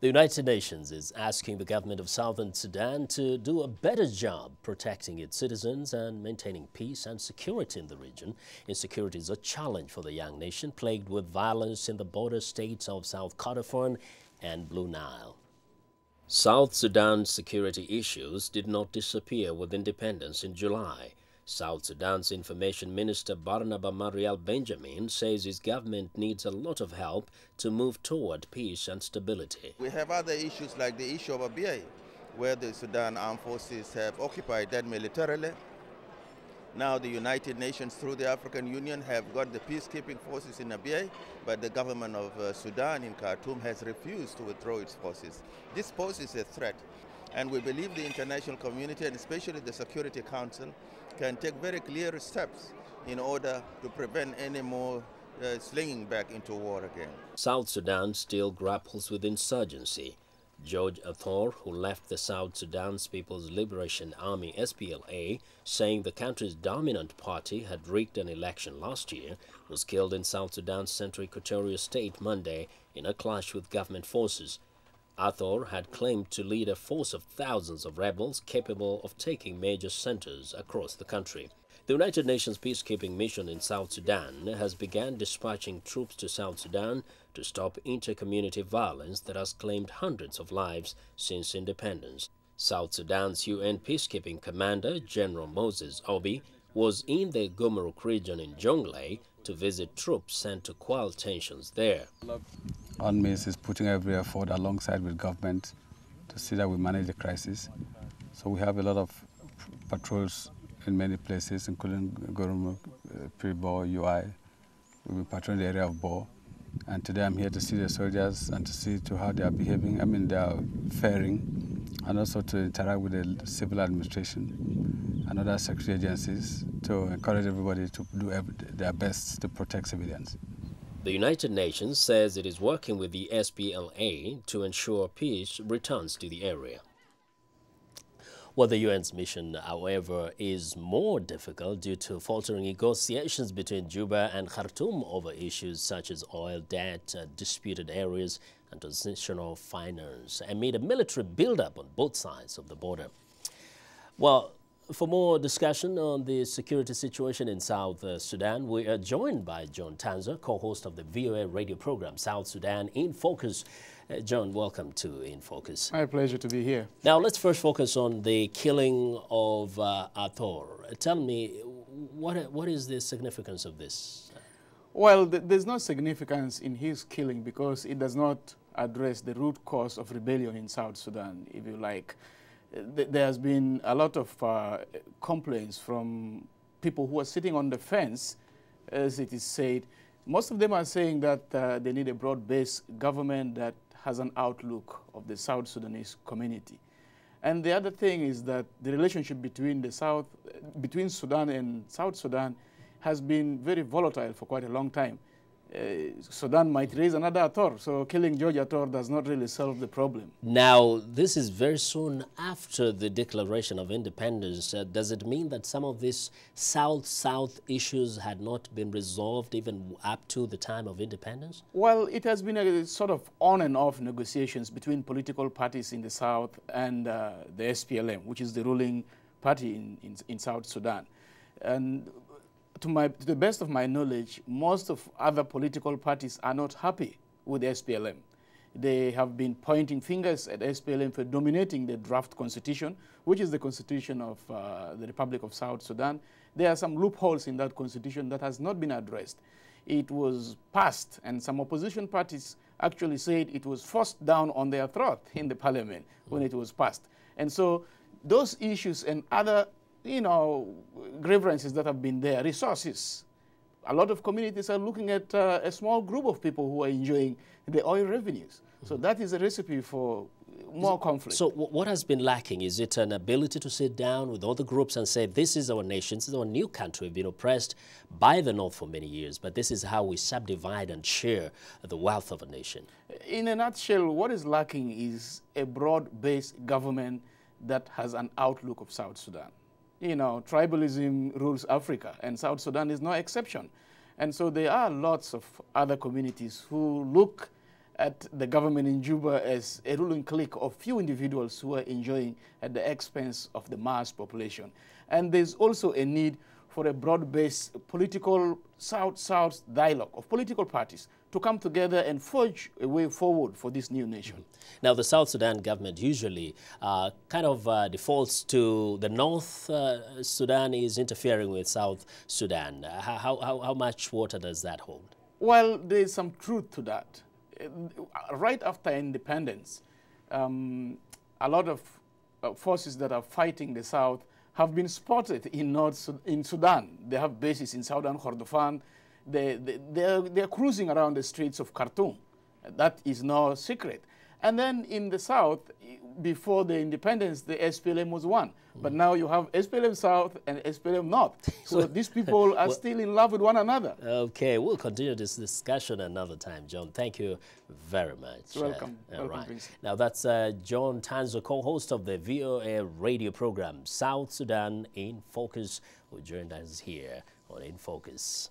The United Nations is asking the government of Southern Sudan to do a better job protecting its citizens and maintaining peace and security in the region. Insecurity is a challenge for the young nation, plagued with violence in the border states of South Kordofan and Blue Nile. South Sudan's security issues did not disappear with independence in July. South Sudan's Information Minister Barnaba Marial Benjamin says his government needs a lot of help to move toward peace and stability. We have other issues like the issue of Abyei, where the Sudan Armed Forces have occupied that militarily. Now the United Nations through the African Union have got the peacekeeping forces in Abyei, but the government of Sudan in Khartoum has refused to withdraw its forces. This poses a threat, and we believe the international community and especially the Security Council can take very clear steps in order to prevent any more slinging back into war again. South Sudan still grapples with insurgency. George Athor, who left the South Sudan's People's Liberation Army SPLA, saying the country's dominant party had rigged an election last year, was killed in South Sudan's Central Equatoria State Monday in a clash with government forces. Athor had claimed to lead a force of thousands of rebels capable of taking major centers across the country. The United Nations peacekeeping mission in South Sudan has begun dispatching troops to South Sudan to stop inter-community violence that has claimed hundreds of lives since independence. South Sudan's UN peacekeeping commander, General Moses Obi, was in the Gomorrah region in Jonglei to visit troops sent to quell tensions there. UNMISS is putting every effort alongside with government to see that we manage the crisis. So we have a lot of patrols in many places, including Gomorrah, Pre-Bo, UI. We've been patrolling the area of Bo. And today I'm here to see the soldiers and to see to how they are behaving. I mean, they are faring, and also to interact with the civil administration and other security agencies to encourage everybody to do their best to protect civilians. The United Nations says it is working with the SPLA to ensure peace returns to the area. Well, the UN's mission, however, is more difficult due to faltering negotiations between Juba and Khartoum over issues such as oil debt, disputed areas, and transitional finance, amid a military buildup on both sides of the border. Well, for more discussion on the security situation in South Sudan, we are joined by John Tanza, co-host of the VOA radio program South Sudan In Focus. John, welcome to In Focus. My pleasure to be here. Now, let's first focus on the killing of Athor. Tell me, what is the significance of this? Well, there's no significance in his killing because it does not address the root cause of rebellion in South Sudan, if you like. There has been a lot of complaints from people who are sitting on the fence, as it is said. Most of them are saying that they need a broad-based government that has an outlook of the South Sudanese community. And the other thing is that the relationship between Sudan and South Sudan has been very volatile for quite a long time. Sudan might raise another Athor, so killing George Athor does not really solve the problem. Now, this is very soon after the declaration of independence. Does it mean that some of these South-South issues had not been resolved even up to the time of independence? Well, it has been a sort of on and off negotiations between political parties in the South and the SPLM, which is the ruling party in South Sudan. And to the best of my knowledge, most of other political parties are not happy with the SPLM. They have been pointing fingers at SPLM for dominating the draft constitution, which is the constitution of the Republic of South Sudan. There are some loopholes in that constitution that has not been addressed. It was passed, and some opposition parties actually said it was forced down on their throat in the parliament when it was passed. And so those issues and other grievances that have been there, resources. A lot of communities are looking at a small group of people who are enjoying the oil revenues. So that is a recipe for more conflict. So what has been lacking? Is it an ability to sit down with other groups and say, this is our nation, this is our new country, we've been oppressed by the North for many years, but this is how we subdivide and share the wealth of a nation? In a nutshell, what is lacking is a broad-based government that has an outlook of South Sudan. You know, tribalism rules Africa, and South Sudan is no exception. And so there are lots of other communities who look at the government in Juba as a ruling clique of few individuals who are enjoying at the expense of the mass population. And there's also a need for a broad-based political South-South dialogue of political parties to come together and forge a way forward for this new nation. Now, the South Sudan government usually kind of defaults to the North Sudan is interfering with South Sudan. How much water does that hold? Well, there is some truth to that. Right after independence, a lot of forces that are fighting the South have been spotted in Sudan. They have bases in Southern Kordofan. They're cruising around the streets of Khartoum. That is no secret. And then in the South, before the independence, the SPLM was one. But now you have SPLM South and SPLM North. So these people are still in love with one another. Okay, we'll continue this discussion another time, John. Thank you very much. Welcome. Welcome, Vincent. Now, that's John Tanza, co-host of the VOA radio program, South Sudan In Focus, who joined us here on In Focus.